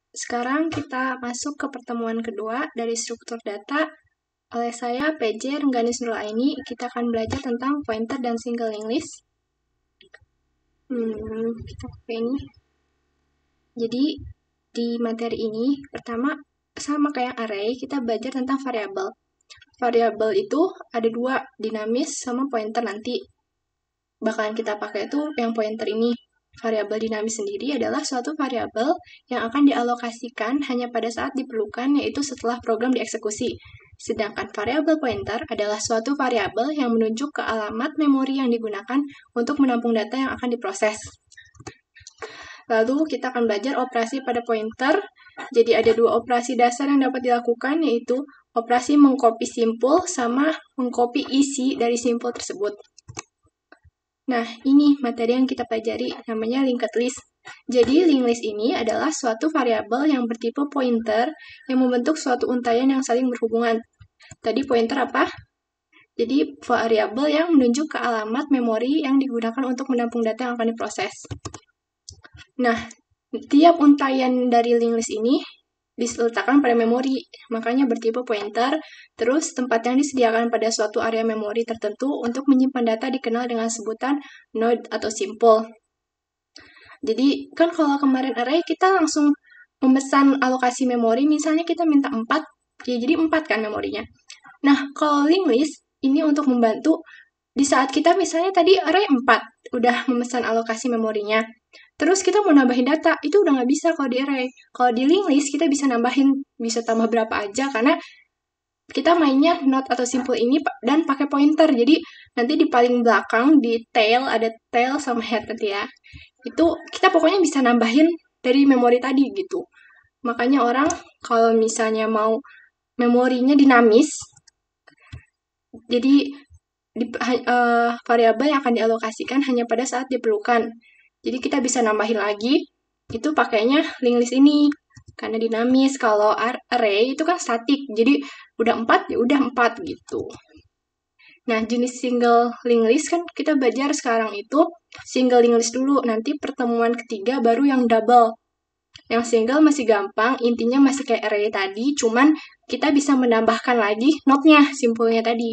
Sekarang kita masuk ke pertemuan kedua dari struktur data. Oleh saya, PJ Rengganis Nuraini, kita akan belajar tentang pointer dan single linked list. Kita pakai ini. Jadi, di materi ini, pertama, sama kayak array, kita belajar tentang variabel. Variabel itu ada dua, dinamis sama pointer nanti. Bakalan kita pakai itu yang pointer ini. Variabel dinamis sendiri adalah suatu variabel yang akan dialokasikan hanya pada saat diperlukan, yaitu setelah program dieksekusi. Sedangkan variabel pointer adalah suatu variabel yang menunjuk ke alamat memori yang digunakan untuk menampung data yang akan diproses. Lalu kita akan belajar operasi pada pointer. Jadi ada dua operasi dasar yang dapat dilakukan, yaitu operasi mengcopy simpul sama mengcopy isi dari simpul tersebut. Nah, ini materi yang kita pelajari, namanya linked list. Jadi, linked list ini adalah suatu variabel yang bertipe pointer yang membentuk suatu untaian yang saling berhubungan. Tadi pointer apa? Jadi, variabel yang menunjuk ke alamat memori yang digunakan untuk menampung data yang akan diproses. Nah, tiap untaian dari linked list ini diletakkan pada memori, makanya bertipe pointer. Terus, tempat yang disediakan pada suatu area memori tertentu untuk menyimpan data dikenal dengan sebutan node atau simpul. Jadi, kan kalau kemarin array, kita langsung memesan alokasi memori, misalnya kita minta 4, ya jadi 4 kan memorinya. Nah, kalau linked list, ini untuk membantu di saat kita misalnya tadi array 4, udah memesan alokasi memorinya. Terus kita mau nambahin data, itu udah nggak bisa kalau di array. Kalau di linked list, kita bisa nambahin, bisa tambah berapa aja, karena kita mainnya node atau simpul ini dan pakai pointer. Jadi, nanti di paling belakang, di tail, ada tail sama head nanti ya. Itu kita pokoknya bisa nambahin dari memori tadi gitu. Makanya orang kalau misalnya mau memorinya dinamis, jadi variabel yang akan dialokasikan hanya pada saat diperlukan. Jadi kita bisa nambahin lagi, itu pakainya linked list ini. Karena dinamis, kalau array itu kan statik, jadi udah 4, ya udah 4 gitu. Nah, jenis single linked list kan kita belajar sekarang itu single linked list dulu, nanti pertemuan ketiga baru yang double. Yang single masih gampang, intinya masih kayak array tadi, cuman kita bisa menambahkan lagi node-nya, simpulnya tadi.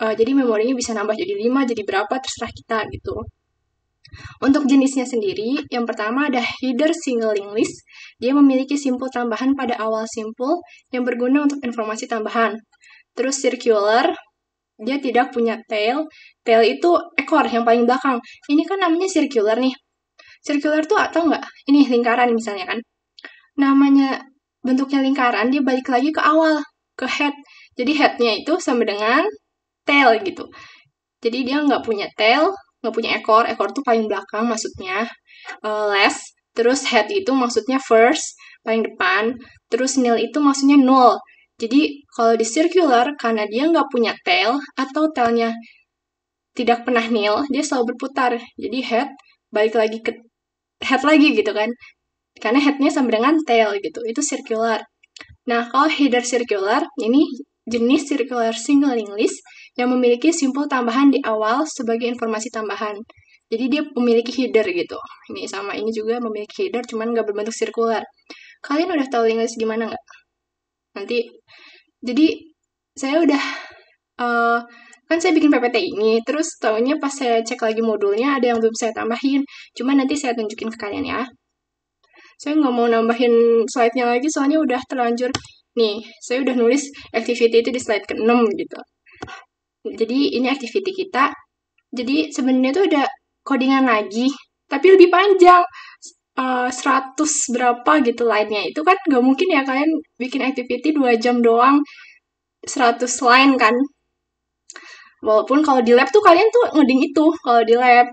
Jadi memorinya bisa nambah jadi 5, jadi berapa, terserah kita gitu. Untuk jenisnya sendiri, yang pertama ada header single linked list. Dia memiliki simpul tambahan pada awal simpul yang berguna untuk informasi tambahan. Terus circular, dia tidak punya tail. Tail itu ekor yang paling belakang. Ini kan namanya circular nih. Circular tuh atau enggak? Ini lingkaran misalnya kan. Namanya bentuknya lingkaran, dia balik lagi ke awal, ke head. Jadi headnya itu sama dengan tail gitu. Jadi dia nggak punya tail, nggak punya ekor. Ekor tuh paling belakang maksudnya. Last. Terus head itu maksudnya first, paling depan. Terus nil itu maksudnya null. Jadi kalau di circular, karena dia nggak punya tail, atau tailnya tidak pernah nil, dia selalu berputar. Jadi head balik lagi ke head lagi gitu kan. Karena headnya sama dengan tail gitu. Itu circular. Nah, kalau header circular, ini jenis circular single linked list yang memiliki simpul tambahan di awal sebagai informasi tambahan. Jadi dia memiliki header gitu. Ini sama ini juga memiliki header, cuman nggak berbentuk circular. Kalian udah tahu linked list gimana nggak? Nanti, jadi saya udah, kan saya bikin PPT ini, terus taunya pas saya cek lagi modulnya ada yang belum saya tambahin. Cuman nanti saya tunjukin ke kalian ya. Saya nggak mau nambahin slide-nya lagi, soalnya udah terlanjur. Nih, saya udah nulis activity itu di slide ke-6 gitu. Jadi, ini activity kita. Jadi, sebenarnya tuh ada codingan lagi, tapi lebih panjang. 100 berapa gitu line-nya. Itu kan nggak mungkin ya kalian bikin activity 2 jam doang, 100 line kan. Walaupun kalau di lab tuh kalian tuh ngeding itu, kalau di lab.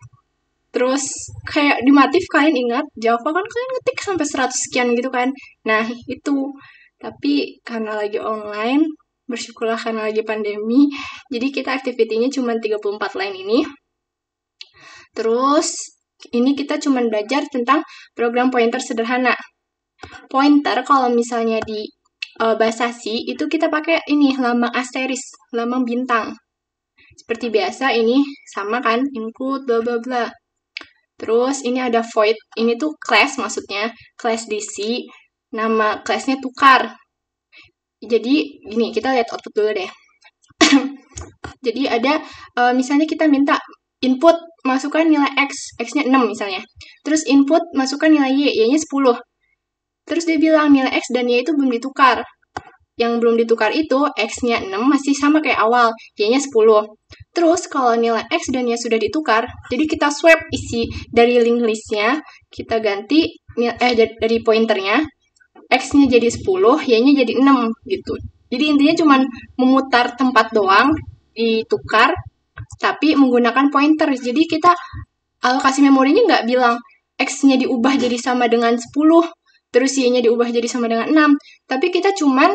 Terus kayak di Matif kalian ingat Java kan kalian ngetik sampai 100 sekian gitu kan. Nah, itu. Tapi karena lagi online, bersyukurlah karena lagi pandemi, jadi kita activity-nya cuma 34 line ini. Terus ini kita cuma belajar tentang program pointer sederhana. Pointer kalau misalnya di bahasa C itu kita pakai ini lambang asteris, lambang bintang. Seperti biasa ini sama kan, include bla bla bla. Terus ini ada void, ini tuh class maksudnya, class DC. nama kelasnya tukar. Jadi gini, kita lihat output dulu deh. Jadi ada misalnya kita minta input masukkan nilai X, X-nya 6 misalnya. Terus input masukkan nilai Y, Y-nya 10. Terus dia bilang nilai X dan Y itu belum ditukar. Yang belum ditukar itu X-nya 6 masih sama kayak awal, Y-nya 10. Terus kalau nilai X dan Y sudah ditukar, jadi kita swap isi dari linked list-nya, kita ganti dari pointernya, X-nya jadi 10, Y-nya jadi 6 gitu. Jadi intinya cuma memutar tempat doang, ditukar, tapi menggunakan pointer. Jadi kita alokasi memorinya nggak bilang X-nya diubah jadi sama dengan 10, terus Y-nya diubah jadi sama dengan 6. Tapi kita cuman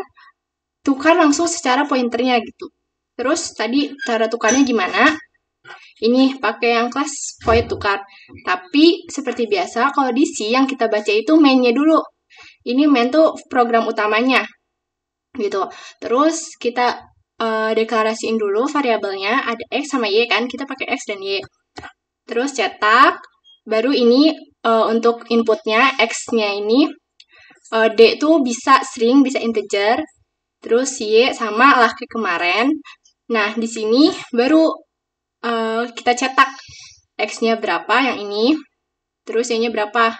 tukar langsung secara pointernya gitu. Terus tadi cara tukarnya gimana? Ini pakai yang kelas void tukar. Tapi seperti biasa kalau di C yang kita baca itu main-nya dulu. Ini main tuh program utamanya. Gitu. Terus kita deklarasiin dulu variabelnya, ada X sama Y kan, kita pakai X dan Y. Terus cetak, baru ini untuk inputnya, X-nya ini, D tuh bisa string, bisa integer, terus Y sama lah kayak kemarin. Nah, di sini baru kita cetak X-nya berapa yang ini, terus Y-nya berapa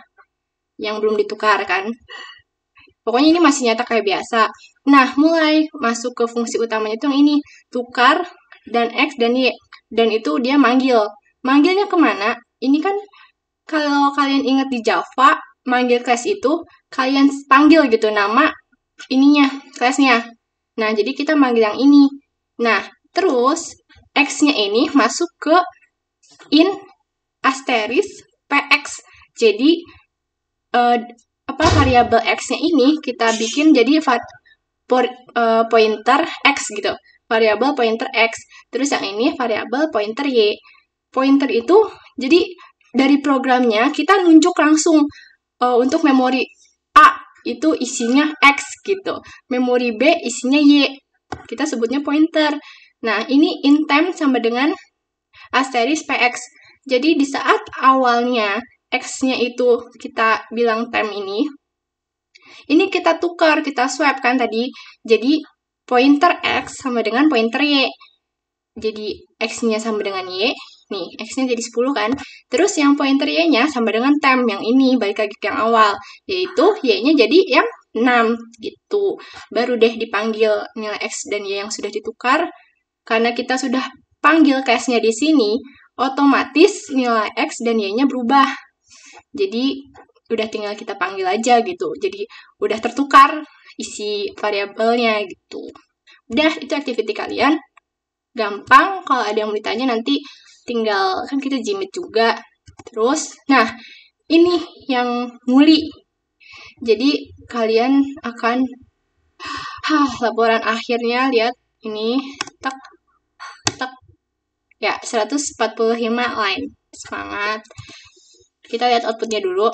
yang belum ditukar kan. Pokoknya ini masih nyata kayak biasa. Nah, mulai masuk ke fungsi utamanya itu yang ini, tukar dan X dan Y. Dan itu dia manggil. Manggilnya kemana? Ini kan kalau kalian ingat di Java, manggil class itu kalian panggil gitu nama ininya, class-nya. Nah, jadi kita manggil yang ini. Nah, terus X-nya ini masuk ke in asterisk px. Jadi variabel X-nya ini kita bikin jadi pointer X gitu. Variabel pointer X. Terus yang ini variabel pointer Y. Pointer itu jadi dari programnya kita nunjuk langsung untuk memori A itu isinya X gitu. Memori B isinya Y. Kita sebutnya pointer. Nah, ini in time sama dengan asterisk px. Jadi di saat awalnya X-nya itu kita bilang time ini kita tukar, kita swap kan tadi. Jadi pointer X sama dengan pointer Y. Jadi X-nya sama dengan Y. Nih, X-nya jadi 10 kan. Terus yang pointer Y-nya sama dengan temp yang ini, balik lagi ke yang awal. Yaitu Y-nya jadi yang 6 gitu. Baru deh dipanggil nilai X dan Y yang sudah ditukar. Karena kita sudah panggil case-nya di sini, otomatis nilai X dan Y-nya berubah. Jadi udah tinggal kita panggil aja gitu. Jadi udah tertukar isi variabelnya gitu. Udah, itu activity kalian. Gampang, kalau ada yang mau ditanya nanti tinggal, kan kita Gmeet juga. Terus, nah ini yang muli. Jadi kalian akan laporan akhirnya, lihat ini, tak ya 145 line. Semangat. Kita lihat outputnya dulu.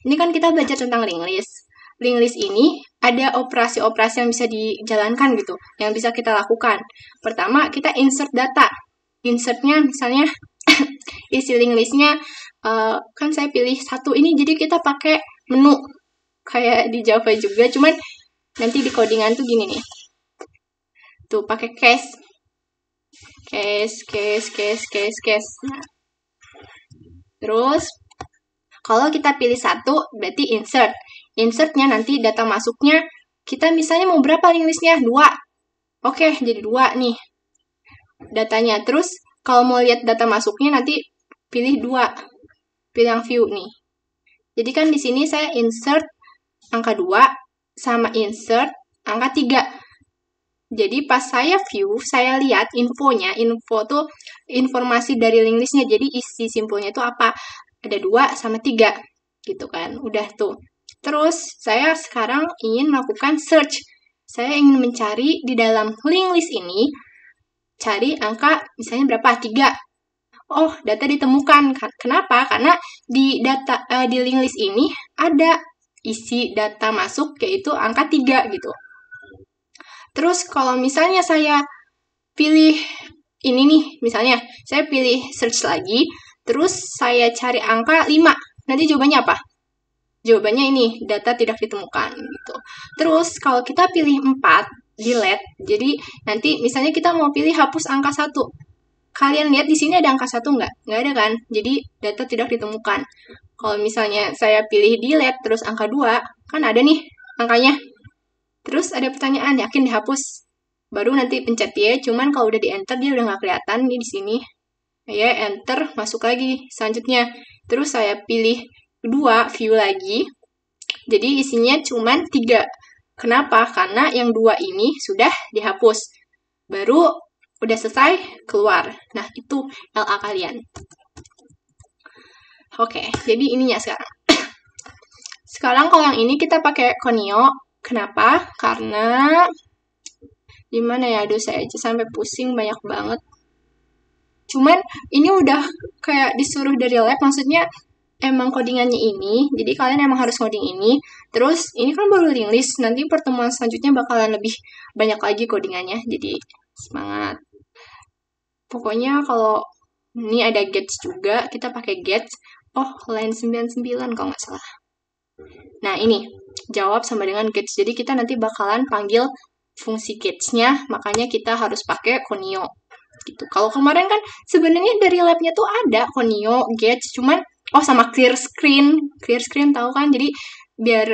Ini kan kita belajar tentang linked list. Linked list ini ada operasi-operasi yang bisa dijalankan gitu, yang bisa kita lakukan. Pertama, kita insert data. Insertnya misalnya isi linked listnya kan saya pilih satu ini, jadi kita pakai menu kayak di Java juga, cuman nanti di codingan tuh gini nih. Tuh pakai case. Nah. Terus kalau kita pilih satu, berarti insert. Insertnya nanti data masuknya, kita misalnya mau berapa linked listnya? 2. Oke, jadi 2 nih datanya. Terus kalau mau lihat data masuknya nanti pilih 2. Pilih yang view nih. Jadi kan di sini saya insert angka 2 sama insert angka 3. Jadi pas saya view, saya lihat infonya. Info tuh informasi dari linked listnya. Jadi isi simpulnya itu apa? Ada 2 sama 3. Gitu kan. Udah tuh. Terus saya sekarang ingin melakukan search. Saya ingin mencari di dalam linked list ini, cari angka misalnya berapa? 3. Oh, data ditemukan. Kenapa? Karena di linked list ini ada isi data masuk yaitu angka 3 gitu. Terus kalau misalnya saya pilih ini nih, misalnya saya pilih search lagi, terus saya cari angka 5. Nanti jawabannya apa? Jawabannya ini, data tidak ditemukan gitu. Terus kalau kita pilih 4, delete. Jadi nanti misalnya kita mau pilih hapus angka 1. Kalian lihat di sini ada angka 1 nggak? Nggak ada kan? Jadi data tidak ditemukan. Kalau misalnya saya pilih delete terus angka 2, kan ada nih angkanya. Terus ada pertanyaan, yakin dihapus? Baru nanti pencet Y, cuman kalau udah di enter dia udah nggak kelihatan nih di sini. Ya, enter, masuk lagi selanjutnya. Terus saya pilih kedua, view lagi. Jadi isinya cuman 3. Kenapa? Karena yang 2 ini sudah dihapus. Baru udah selesai, keluar. Nah, itu LA kalian. Oke, jadi ininya sekarang. Sekarang kalau yang ini kita pakai Conio. Kenapa? Karena gimana ya, aduh saya aja sampai pusing banyak banget. Cuman ini udah kayak disuruh dari lab, maksudnya emang codingannya ini, jadi kalian emang harus coding ini. Terus ini kan baru link list, nanti pertemuan selanjutnya bakalan lebih banyak lagi codingannya, jadi semangat. Pokoknya kalau ini ada gets juga, kita pakai gets. Oh, line 99 kalau nggak salah. Nah, ini jawab sama dengan gets. Jadi kita nanti bakalan panggil fungsi gets-nya, makanya kita harus pakai Conio. Gitu. Kalau kemarin kan sebenarnya dari lab-nya tuh ada Conio, gets, cuman sama clear screen. Clear screen tahu kan? Jadi biar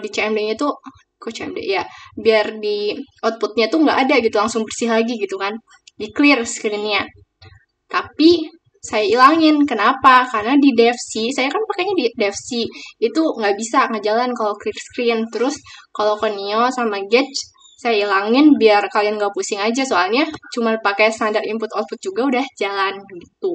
di CMD-nya tuh CMD ya, biar di output-nya tuh nggak ada gitu, langsung bersih lagi gitu kan. Di clear screen-nya. Tapi saya ilangin. Kenapa? Karena di DevC, saya kan pakainya di DevC, itu nggak bisa ngejalan kalau clear screen. Terus kalau Conio sama Get, saya ilangin biar kalian nggak pusing aja, soalnya cuma pakai standar input output juga udah jalan gitu.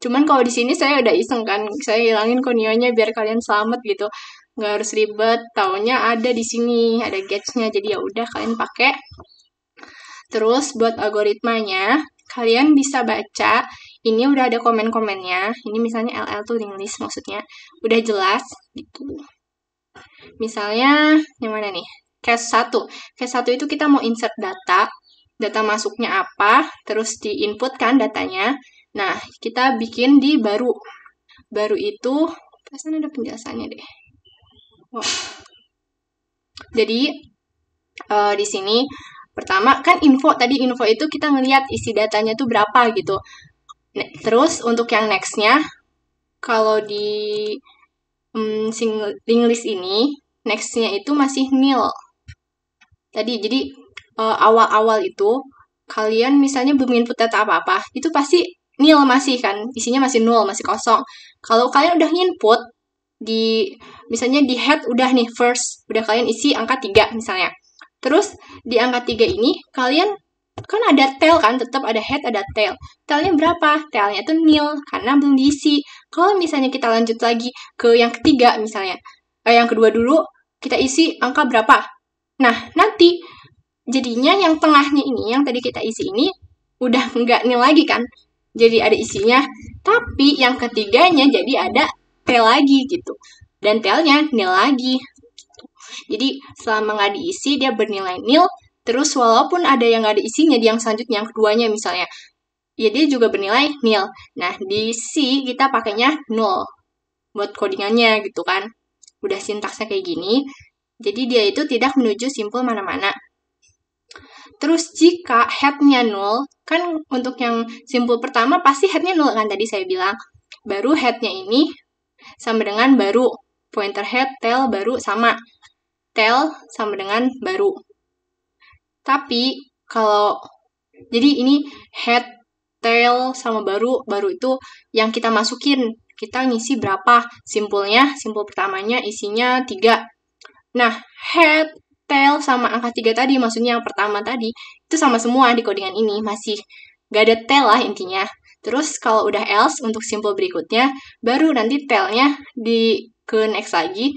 Cuman kalau di sini saya udah iseng kan, saya ilangin Conio-nya biar kalian selamat gitu. Nggak harus ribet, taunya ada di sini, ada Get-nya, jadi ya udah kalian pakai. Terus buat algoritmanya, kalian bisa baca, ini udah ada komen-komennya. Ini misalnya LL tuh link list maksudnya. Udah jelas gitu. Misalnya, yang mana nih? Case 1. Case 1 itu kita mau insert data. Data masuknya apa, terus di input kan datanya. Nah, kita bikin di baru. Baru itu, perasaan ada penjelasannya deh. Wow. Jadi, di sini pertama kan info itu kita ngelihat isi datanya tuh berapa gitu. Terus untuk yang nextnya, kalau di link list ini nextnya itu masih nil. Tadi jadi awal-awal itu kalian misalnya belum input data apa-apa, itu pasti nil masih kan, isinya masih 0, masih kosong. Kalau kalian udah input di misalnya di head udah nih first, udah kalian isi angka 3 misalnya. Terus di angka 3 ini kalian kan ada tail kan, tetap ada head, ada tail. Tailnya berapa? Tailnya itu nil karena belum diisi. Kalau misalnya kita lanjut lagi ke yang ketiga misalnya, yang kedua dulu kita isi angka berapa? Nah, nanti jadinya yang tengahnya ini, yang tadi kita isi ini udah nggak nil lagi kan? Jadi ada isinya, tapi yang ketiganya jadi ada tail lagi gitu. Dan tailnya nil lagi. Jadi selama nggak diisi dia bernilai nil. Terus walaupun ada yang nggak ada isinya di yang selanjutnya, yang keduanya misalnya, ya dia juga bernilai nil. Nah di C kita pakainya 0 buat codingannya gitu kan. Udah sintaksnya kayak gini. Jadi dia itu tidak menuju simpul mana-mana. Terus jika headnya 0, kan untuk yang simpul pertama pasti headnya 0 kan tadi saya bilang. Baru headnya ini sama dengan baru. Pointer head, tail, baru sama. Tail sama dengan baru. Tapi kalau jadi ini head, tail sama baru itu yang kita masukin. Kita ngisi berapa? Simpulnya, simpul pertamanya isinya 3. Nah, head, tail sama angka 3 tadi, maksudnya yang pertama tadi, itu sama semua di codingan ini, masih gak ada tail lah intinya. Terus kalau udah else untuk simpul berikutnya, baru nanti tailnya ke next lagi,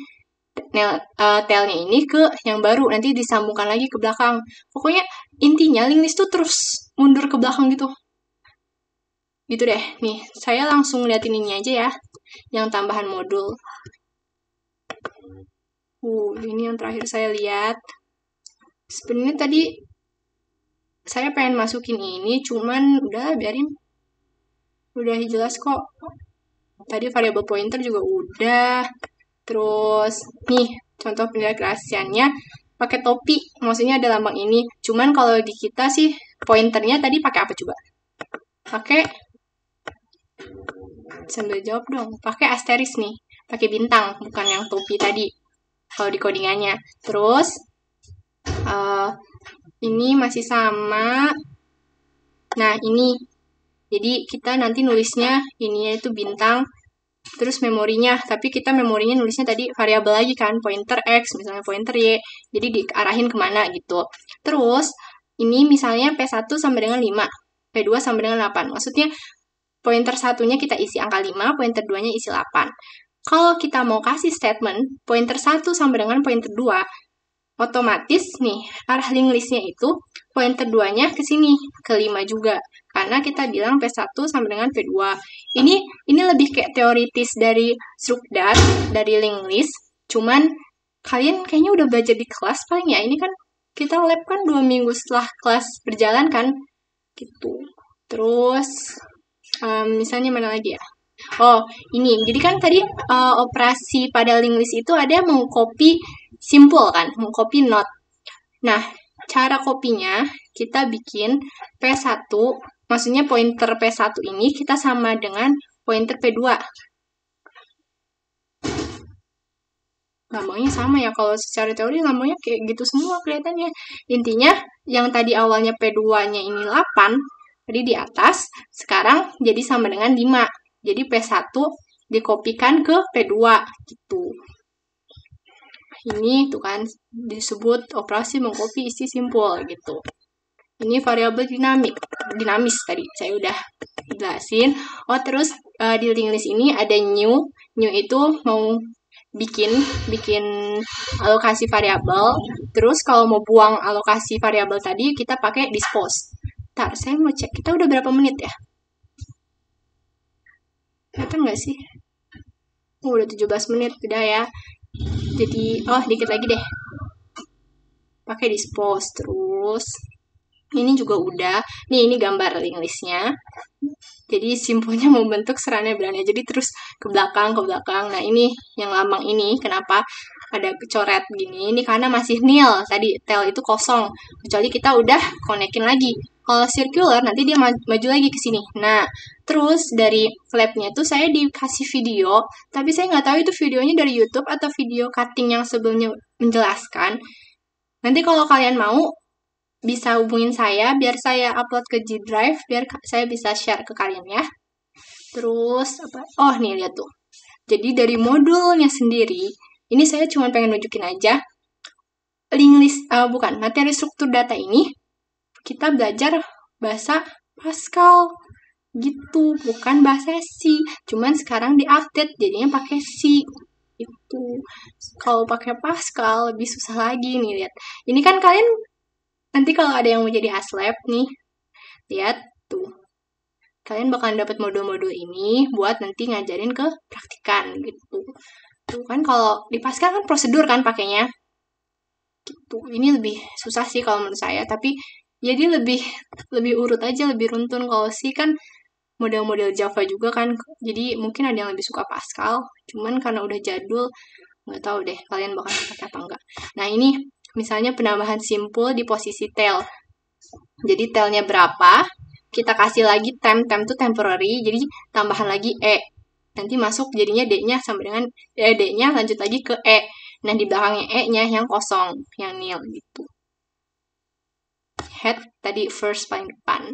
tailnya ini ke yang baru, nanti disambungkan lagi ke belakang. Pokoknya intinya link list tuh terus mundur ke belakang gitu. Gitu deh. Nih, saya langsung liatin ini aja ya, yang tambahan modul. Ini yang terakhir saya lihat. Sebenarnya tadi saya pengen masukin ini, cuman udah biarin. Udah jelas kok. Tadi variable pointer juga udah. Terus nih contoh pendelegasiannya pakai topi, maksudnya ada lambang ini. Cuman kalau di kita sih pointernya tadi pakai apa coba? Pakai sambil jawab dong. Pakai asteris nih, pakai bintang, bukan yang topi tadi. Kalau di codingannya. Terus ini masih sama. Nah ini, jadi kita nanti nulisnya ininya itu bintang. Terus memorinya, tapi kita memorinya nulisnya tadi variabel lagi kan, pointer X, misalnya pointer Y, jadi diarahin kemana gitu. Terus, ini misalnya P1 sama dengan 5, P2 sama dengan 8, maksudnya pointer satunya kita isi angka 5, pointer 2-nya isi 8. Kalau kita mau kasih statement, pointer 1 sama dengan pointer 2, otomatis nih, arah linked list-nya itu pointer 2-nya ke sini, ke 5 juga. Karena kita bilang P1 sama dengan P2. Ini lebih kayak teoritis dari strukdat, dari linked list. Cuman kalian kayaknya udah belajar di kelas paling ya. Ini kan kita lab kan 2 minggu setelah kelas berjalan kan. Gitu. Terus misalnya mana lagi ya? Oh, ini. Jadi kan tadi operasi pada linked list itu ada mengcopy simpul kan, mengcopy not. Nah, cara kopinya kita bikin P1, maksudnya pointer P1 ini kita sama dengan pointer P2. Lambangnya sama ya, kalau secara teori lambangnya kayak gitu semua kelihatannya. Intinya, yang tadi awalnya P2-nya ini 8, tadi di atas, sekarang jadi sama dengan 5. Jadi P1 dikopikan ke P2, gitu. Ini tuh kan disebut operasi mengcopy isi simpul gitu. Ini variabel dinamis tadi saya udah jelasin. Oh terus di linked list ini ada new itu mau bikin alokasi variabel. Terus kalau mau buang alokasi variabel tadi kita pakai dispose. Ntar saya mau cek kita udah berapa menit ya? Kelihatan nggak sih? Udah 17 menit udah ya. Jadi dikit lagi deh. Pakai dispose terus. Ini juga udah. Nih, ini gambar linked list-nya. Jadi simpulnya membentuk serane belanja. Jadi terus ke belakang. Nah, ini yang lambang ini kenapa ada coret gini? Ini karena masih nil. Tadi tel itu kosong. Kecuali kita udah konekin lagi. Kalau circular nanti dia maju lagi ke sini. Nah, terus dari lab-nya tuh saya dikasih video, tapi saya nggak tahu itu videonya dari YouTube atau video cutting yang sebelumnya menjelaskan. Nanti kalau kalian mau, bisa hubungin saya, biar saya upload ke G Drive, biar saya bisa share ke kalian ya. Terus, oh nih lihat tuh. Jadi dari modulnya sendiri, ini saya cuma pengen nunjukin aja, linked list, materi struktur data ini, kita belajar bahasa Pascal gitu, bukan bahasa C. Cuman sekarang di-update jadinya pakai C. Itu. Kalau pakai Pascal lebih susah lagi nih, lihat. Ini kan kalian nanti kalau ada yang mau jadi aslab nih, lihat tuh. Kalian bakalan dapat modul-modul ini buat nanti ngajarin ke praktikan gitu. Tuh kan kalau di Pascal kan prosedur kan pakainya. Gitu. Ini lebih susah sih kalau menurut saya, tapi jadi lebih urut aja, lebih runtun. Kalau sih kan model-model Java juga kan, jadi mungkin ada yang lebih suka Pascal, cuman karena udah jadul, nggak tahu deh kalian bakal pakai apa enggak. Nah ini misalnya penambahan simpul di posisi tail, jadi tailnya berapa, kita kasih lagi temp itu temporary, jadi tambahan lagi E, nanti masuk jadinya D-nya sama dengan D-nya lanjut lagi ke E. Nah di belakangnya E-nya yang kosong, yang nil gitu. Head tadi first paling depan.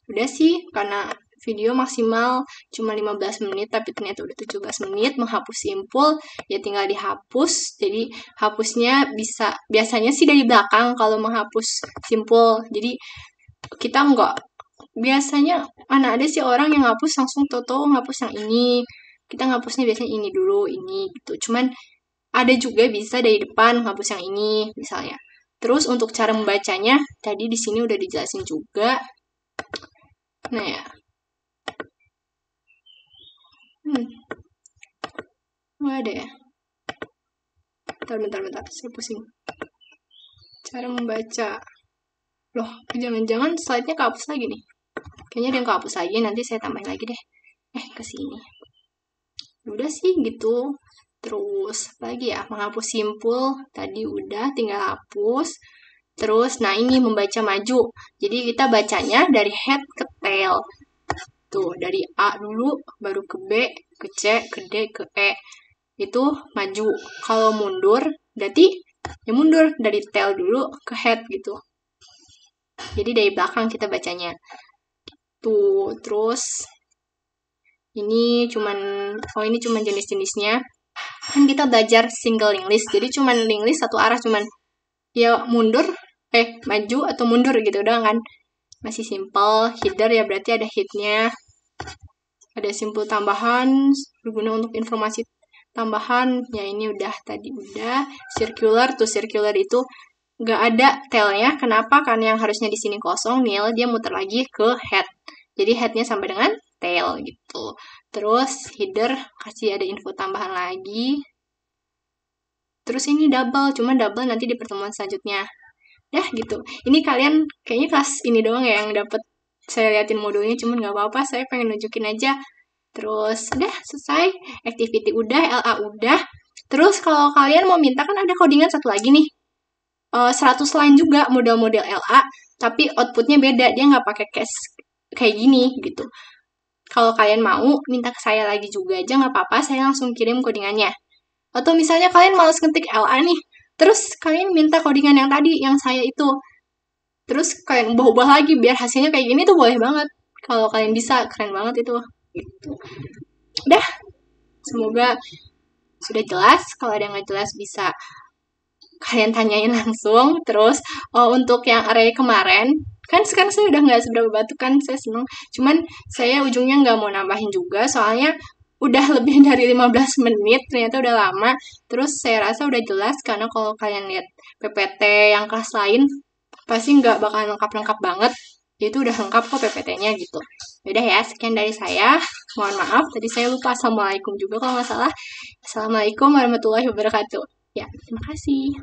Udah sih, karena video maksimal cuma 15 menit, tapi ternyata udah 17 menit, menghapus simpul, ya tinggal dihapus, jadi hapusnya biasanya sih dari belakang kalau menghapus simpul, jadi kita biasanya, mana ada sih orang yang ngapus langsung toto ngapus yang ini, kita ngapusnya biasanya ini dulu, ini gitu, cuman ada juga bisa dari depan ngapus yang ini, misalnya. Terus untuk cara membacanya, tadi di sini udah dijelasin juga. Nah ya. Nggak ada ya? Bentar. Saya pusing. Cara membaca. Loh, jangan-jangan slide-nya kehapus lagi nih. Kayaknya ada yang kehapus lagi, nanti saya tambahin lagi deh. Ke sini. Udah sih gitu. Terus lagi ya, menghapus simpul tadi udah, tinggal hapus. Terus, nah ini membaca maju. Jadi kita bacanya dari head ke tail. Tuh, dari A dulu, baru ke B, ke C, ke D, ke E. Itu maju. Kalau mundur, berarti ya mundur dari tail dulu ke head gitu. Jadi dari belakang kita bacanya. Tuh, terus ini cuman jenis-jenisnya. Kan kita belajar single link list. Jadi cuman link list satu arah, cuman ya maju atau mundur gitu doang kan. Masih simple. Header ya berarti ada headnya. Ada simpul tambahan berguna untuk informasi tambahan. Ya ini tadi udah. Circular itu nggak ada tailnya. Kenapa? Karena yang harusnya di sini kosong, nil, dia muter lagi ke head. Jadi headnya sampai dengan tail gitu. Terus header kasih ada info tambahan lagi. Terus ini double, cuman double nanti di pertemuan selanjutnya. Gitu. Ini kalian kayaknya kelas ini doang ya yang dapat saya liatin modulnya, cuman nggak apa-apa, saya pengen nunjukin aja. Terus selesai, activity udah, LA udah. Terus kalau kalian mau minta kan ada codingan satu lagi nih. 100 line juga model-model LA, tapi outputnya beda, dia nggak pakai cache kayak gini gitu. Kalau kalian mau minta ke saya lagi juga aja nggak apa-apa, saya langsung kirim codingannya. Atau misalnya kalian males ngetik LA nih, terus kalian minta codingan yang tadi, yang saya itu. Terus kalian ubah-ubah lagi biar hasilnya kayak gini tuh boleh banget. Kalau kalian bisa, keren banget itu. Gitu. Semoga sudah jelas. Kalau ada yang nggak jelas bisa kalian tanyain langsung. Terus untuk yang array kemarin, kan sekarang saya udah nggak seberapa batu kan, saya seneng. Cuman saya ujungnya nggak mau nambahin juga, soalnya udah lebih dari 15 menit, ternyata udah lama. Terus saya rasa udah jelas, karena kalau kalian lihat PPT yang kelas lain, pasti nggak bakal lengkap-lengkap banget. Itu udah lengkap kok PPT-nya gitu. Yaudah ya, sekian dari saya. Mohon maaf, tadi saya lupa assalamualaikum juga kalau nggak salah. Assalamualaikum warahmatullahi wabarakatuh. Ya, terima kasih.